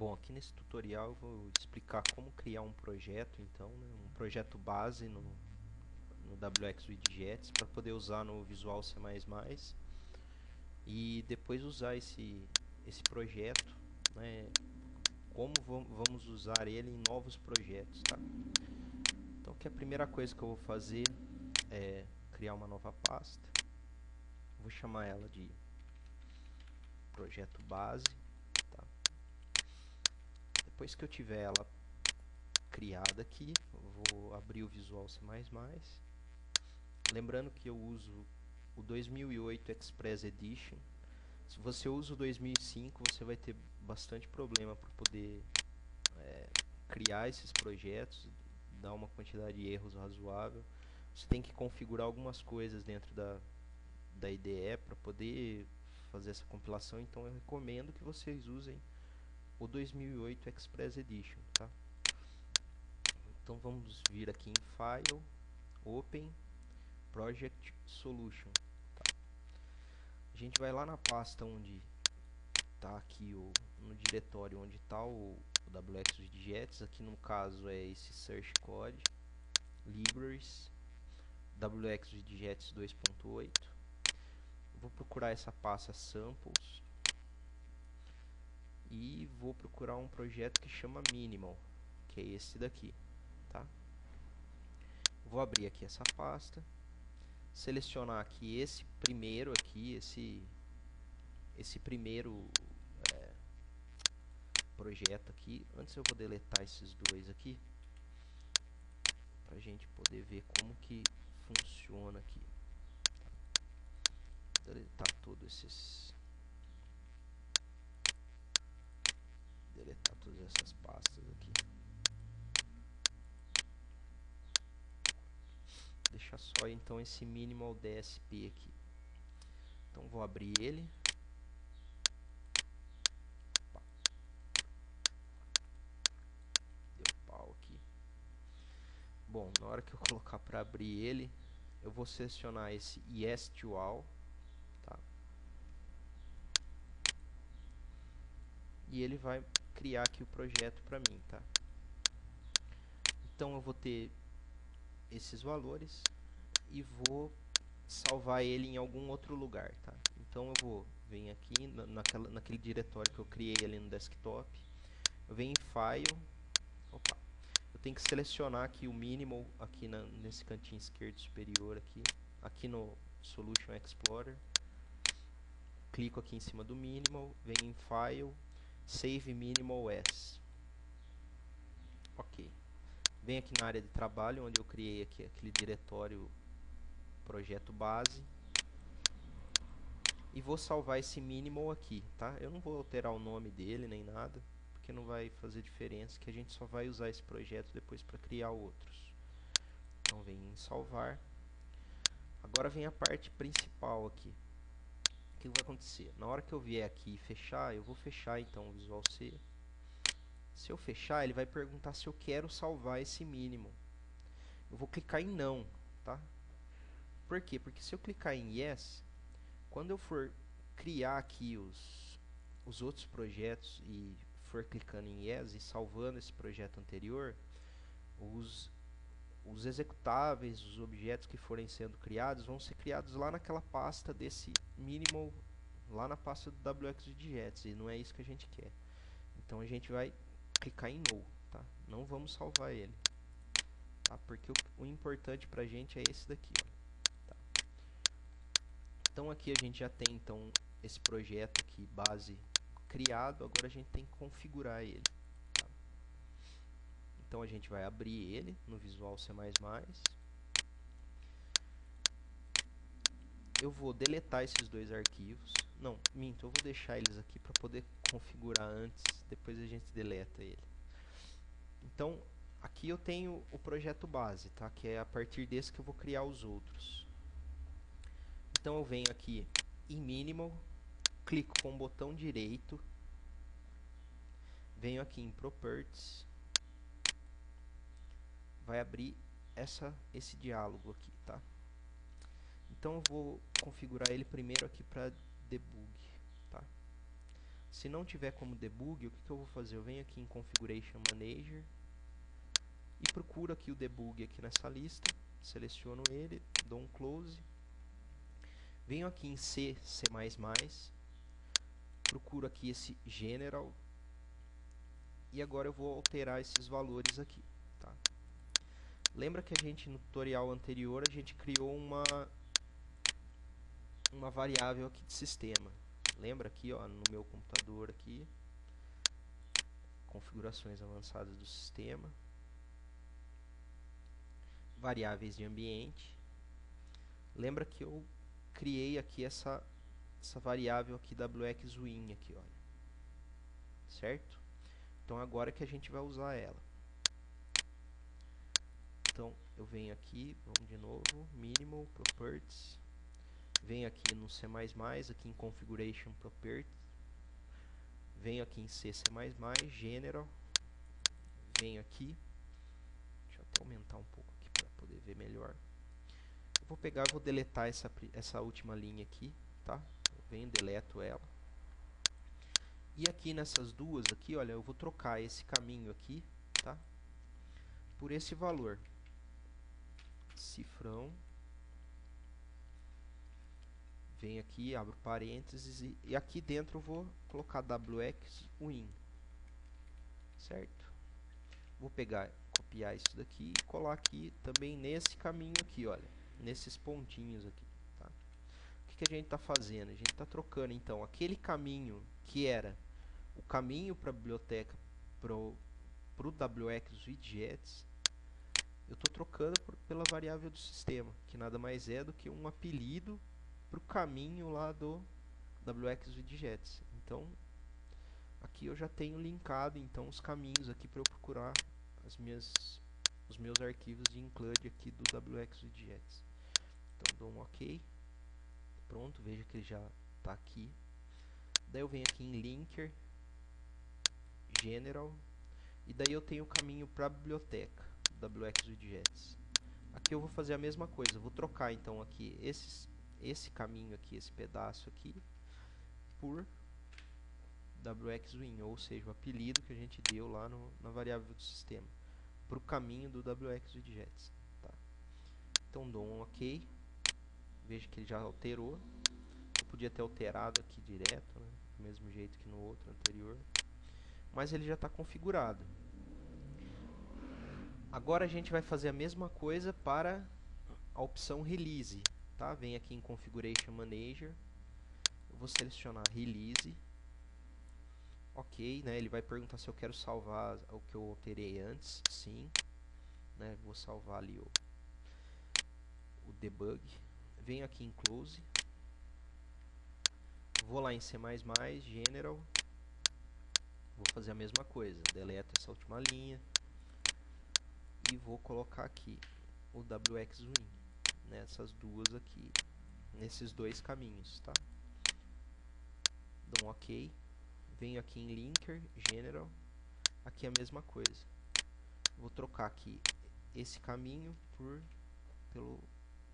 Bom, aqui nesse tutorial eu vou explicar como criar um projeto, então, né, um projeto base no WX Widgets para poder usar no Visual C++ e depois usar esse projeto, né, como vamos usar ele em novos projetos, tá? Então, que a primeira coisa que eu vou fazer é criar uma nova pasta. Vou chamar ela de projeto base, tá? Depois que eu tiver ela criada aqui, eu vou abrir o Visual C++. Lembrando que eu uso o 2008 Express Edition. Se você usa o 2005, você vai ter bastante problema para poder criar esses projetos, dar uma quantidade de erros razoável. Você tem que configurar algumas coisas dentro da IDE para poder fazer essa compilação, então eu recomendo que vocês usem o 2008 Express Edition, tá? Então vamos vir aqui em File, Open, Project Solution. Tá? A gente vai lá na pasta onde está aqui no diretório onde está o WX Widgets. Aqui no caso é esse Search Code, Libraries, WX Widgets 2.8. Vou procurar essa pasta Samples e vou procurar um projeto que chama Minimal, que é esse daqui, tá? Vou abrir aqui essa pasta, selecionar aqui esse primeiro aqui, esse primeiro projeto aqui. Antes eu vou deletar esses dois aqui para a gente poder ver como que funciona aqui. Deletar todas essas pastas aqui. Deixa só então esse minimal DSP aqui. Então vou abrir ele. Deu pau aqui. Bom, na hora que eu colocar para abrir ele, eu vou selecionar esse Yes to All, tá? E ele vai criar aqui o projeto para mim, tá? Então eu vou ter esses valores e vou salvar ele em algum outro lugar, tá? Então eu vou vir aqui naquele diretório que eu criei ali no desktop, eu venho em File, opa, eu tenho que selecionar aqui o Minimal aqui nesse cantinho esquerdo superior aqui no Solution Explorer, clico aqui em cima do Minimal, venho em File, Save Minimal As, ok. Venho aqui na área de trabalho, onde eu criei aqui aquele diretório projeto base, e vou salvar esse minimal aqui, tá? Eu não vou alterar o nome dele nem nada, porque não vai fazer diferença, que a gente só vai usar esse projeto depois para criar outros. Então vem em salvar. Agora vem a parte principal aqui. O que vai acontecer? Na hora que eu vier aqui e fechar, eu vou fechar então o Visual C. Se eu fechar, ele vai perguntar se eu quero salvar esse minimal. Eu vou clicar em não, tá? Por quê? Porque se eu clicar em yes, quando eu for criar aqui os outros projetos e for clicando em yes e salvando esse projeto anterior, os executáveis, os objetos que forem sendo criados vão ser criados lá naquela pasta desse minimal, lá na pasta do WX Widgets, e não é isso que a gente quer. Então a gente vai clicar em no, tá? Não vamos salvar ele, tá? Porque o importante pra gente é esse daqui, ó. Então aqui a gente já tem então esse projeto aqui base criado, agora a gente tem que configurar ele, tá? Então a gente vai abrir ele no Visual C++. Eu vou deletar esses dois arquivos. Não, minto, eu vou deixar eles aqui para poder configurar antes, depois a gente deleta ele. Então aqui eu tenho o projeto base, tá? Que é a partir desse que eu vou criar os outros. Então eu venho aqui em Minimal, clico com o botão direito, venho aqui em Properties, vai abrir esse diálogo aqui, tá? Então eu vou configurar ele primeiro aqui para debug, tá? Se não tiver como debug, o que eu vou fazer? Eu venho aqui em Configuration Manager e procuro aqui o debug aqui nessa lista, seleciono ele, dou um close, venho aqui em C, C++, procuro aqui esse General e agora eu vou alterar esses valores aqui, tá? Lembra que a gente no tutorial anterior a gente criou uma variável aqui de sistema. Lembra aqui, ó, no meu computador aqui, configurações avançadas do sistema, variáveis de ambiente. Lembra que eu criei aqui essa variável aqui wxwin aqui, olha. Certo? Então agora que a gente vai usar ela. Então eu venho aqui, vamos de novo, minimal properties. Venho aqui no C++, aqui em configuration properties. Venho aqui em C++, general. Venho aqui. Deixa eu até aumentar um pouco aqui para poder ver melhor. Eu vou pegar e vou deletar essa última linha aqui, tá? Eu venho, deleto ela. E aqui nessas duas aqui, olha, eu vou trocar esse caminho aqui, tá? Por esse valor. Cifrão. Venho aqui, abro parênteses e aqui dentro eu vou colocar wxwin. Certo? Vou pegar, copiar isso daqui e colar aqui também nesse caminho aqui, olha. Nesses pontinhos aqui, tá? O que a gente está fazendo? A gente está trocando, então, aquele caminho que era o caminho para a biblioteca pro wxWidgets, eu estou trocando pela variável do sistema, que nada mais é do que um apelido para o caminho lá do wxWidgets. Então, aqui eu já tenho linkado então os caminhos aqui para eu procurar os meus arquivos de include aqui do wxWidgets. Então, dou um OK. Pronto, veja que ele já está aqui. Daí eu venho aqui em Linker, General, e daí eu tenho o caminho para a biblioteca wxWidgets. Aqui eu vou fazer a mesma coisa, vou trocar então aqui esse caminho aqui, esse pedaço aqui, por wxwin, ou seja, o apelido que a gente deu lá na variável do sistema, para o caminho do wxWidgets. Tá? Então dou um OK, veja que ele já alterou. Eu podia ter alterado aqui direto, né? Do mesmo jeito que no outro anterior, mas ele já está configurado. Agora a gente vai fazer a mesma coisa para a opção Release, tá? Vem aqui em Configuration Manager, eu vou selecionar Release, OK, né? Ele vai perguntar se eu quero salvar o que eu alterei antes, sim, né? Vou salvar ali o debug. Venho aqui em Close, vou lá em C++, General, vou fazer a mesma coisa, deleto essa última linha e vou colocar aqui o wxwin nessas duas aqui, nesses dois caminhos, tá? Dou um OK, venho aqui em Linker, General, aqui é a mesma coisa. Vou trocar aqui esse caminho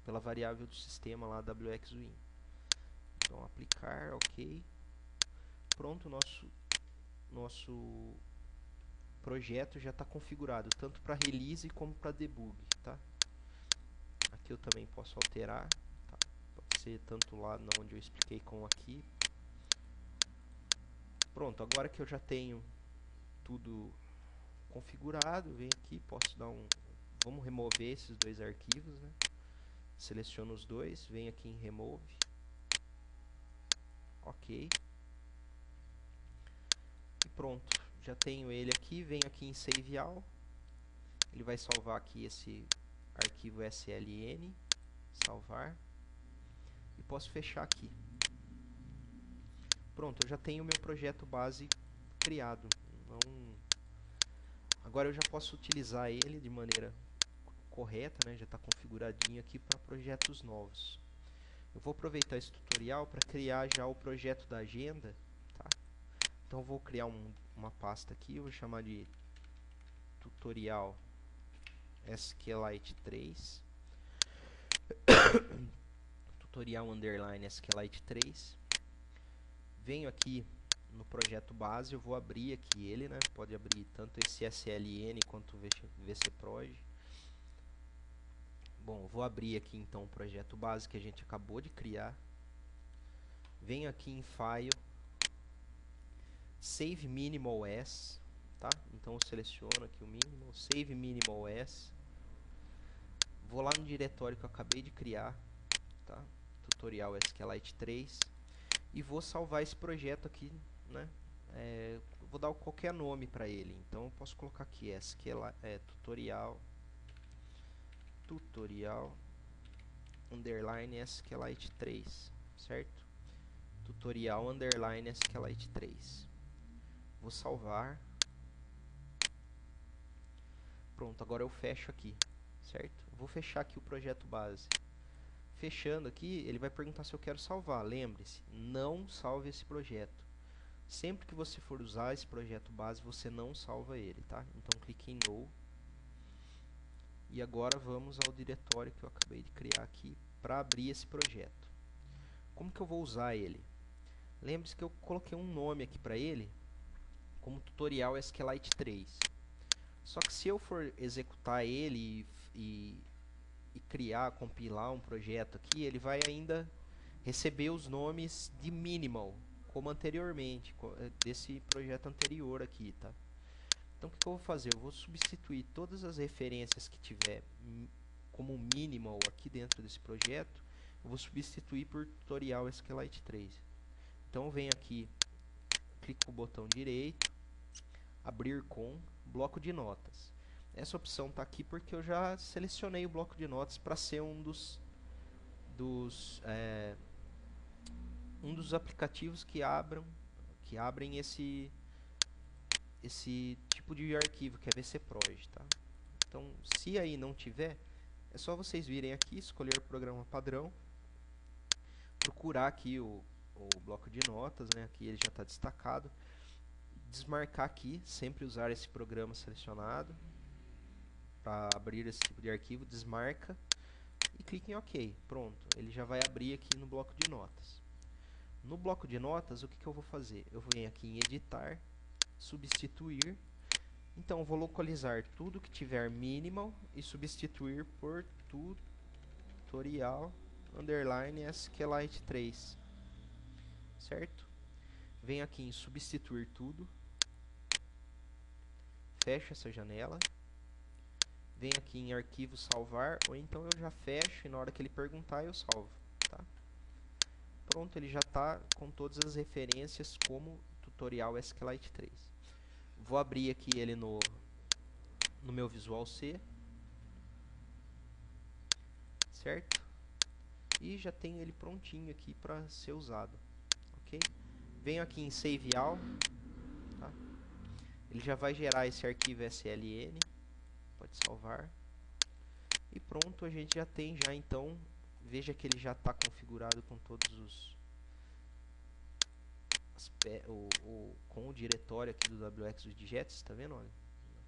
pela variável do sistema lá, wxwin. Então aplicar, OK. Pronto, nosso projeto já está configurado tanto para release como para debug, tá? Aqui eu também posso alterar, tá? Pode ser tanto lá onde eu expliquei como aqui. Pronto, agora que eu já tenho tudo configurado, venho aqui, posso dar vamos remover esses dois arquivos, né? Seleciono os dois, venho aqui em Remove, OK. E pronto, já tenho ele aqui, venho aqui em Save All, ele vai salvar aqui esse arquivo sln, salvar, e posso fechar aqui. Pronto, eu já tenho o meu projeto base criado. Agora eu já posso utilizar ele de maneira correta, né? Já está configuradinho aqui para projetos novos. Eu vou aproveitar esse tutorial para criar já o projeto da agenda, tá? Então eu vou criar uma pasta aqui, eu vou chamar de tutorial SQLite 3, tutorial underline SQLite 3. Venho aqui no projeto base, eu vou abrir aqui ele, né? Pode abrir tanto esse SLN quanto o VCProj. Bom, vou abrir aqui então o projeto base que a gente acabou de criar. Venho aqui em File, Save Minimal As, tá? Então eu seleciono aqui o Minimal, Save Minimal As. Vou lá no diretório que eu acabei de criar, tá? Tutorial SQLite 3. E vou salvar esse projeto aqui, né? Vou dar qualquer nome para ele. Então eu posso colocar aqui tutorial underline SQLite 3, certo? Tutorial underline SQLite 3. Vou salvar. Pronto, agora eu fecho aqui, certo? Vou fechar aqui o projeto base. Fechando aqui, ele vai perguntar se eu quero salvar. Lembre-se, não salve esse projeto. Sempre que você for usar esse projeto base, você não salva ele, tá? Então clique em No. E agora vamos ao diretório que eu acabei de criar aqui para abrir esse projeto. Como que eu vou usar ele? Lembre-se que eu coloquei um nome aqui para ele, como tutorial SQLite 3. Só que se eu for executar ele e criar, compilar um projeto aqui, ele vai ainda receber os nomes de minimal, como anteriormente, desse projeto anterior aqui, tá? Então o que eu vou fazer? Eu vou substituir todas as referências que tiver como minimal aqui dentro desse projeto, eu vou substituir por tutorial SQLite 3. Então eu venho aqui, clico com o botão direito, abrir com bloco de notas. Essa opção está aqui porque eu já selecionei o bloco de notas para ser um dos aplicativos que abrem esse tipo de arquivo, que é VCProj, tá? Então, se aí não tiver, é só vocês virem aqui, escolher o programa padrão, procurar aqui o bloco de notas, né? Aqui ele já está destacado, desmarcar aqui, sempre usar esse programa selecionado para abrir esse tipo de arquivo, desmarca e clique em OK. Pronto, ele já vai abrir aqui no bloco de notas. No bloco de notas, o que eu vou fazer? Eu venho aqui em editar, substituir. Então, eu vou localizar tudo que tiver minimal e substituir por tutorial underline SQLite 3, certo? Venho aqui em substituir tudo, fecho essa janela, venho aqui em arquivo salvar, ou então eu já fecho e na hora que ele perguntar eu salvo, tá? Pronto, ele já está com todas as referências como tutorial SQLite 3. Vou abrir aqui ele no meu Visual C, certo? E já tenho ele prontinho aqui para ser usado, ok? Venho aqui em Save All, tá? Ele já vai gerar esse arquivo SLN, pode salvar. E pronto, a gente já tem então, veja que ele já está configurado com todos com o diretório aqui do WX Widgets, tá vendo? Olha,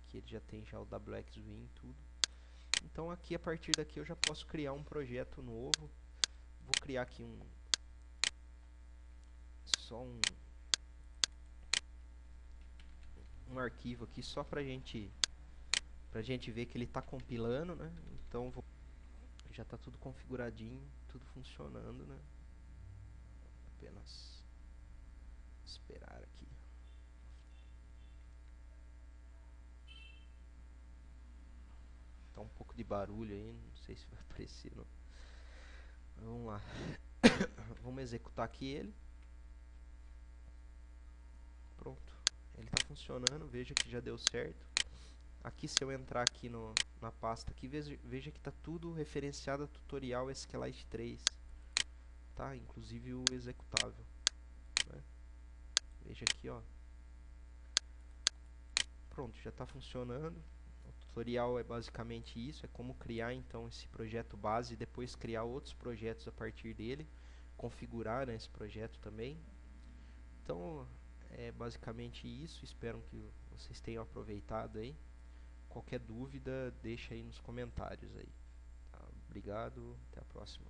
aqui ele já tem o WX Win tudo. Então aqui, a partir daqui, eu já posso criar um projeto novo. Vou criar aqui um arquivo aqui só pra gente ver que ele está compilando, né? Então já está tudo configuradinho, tudo funcionando, né? Apenas esperar aqui. Tá um pouco de barulho aí, não sei se vai aparecer, não. Vamos lá. Vamos executar aqui ele. Pronto. Ele está funcionando, veja que já deu certo. Aqui, se eu entrar aqui na pasta aqui, veja que está tudo referenciado a tutorial SQLite 3, tá? Inclusive o executável, né? Veja aqui, ó. Pronto, já está funcionando. O tutorial é basicamente isso, é como criar então esse projeto base e depois criar outros projetos a partir dele, configurar, né, esse projeto também. Então, é basicamente isso, espero que vocês tenham aproveitado aí. Qualquer dúvida, deixa aí nos comentários aí. Tá? Obrigado, até a próxima.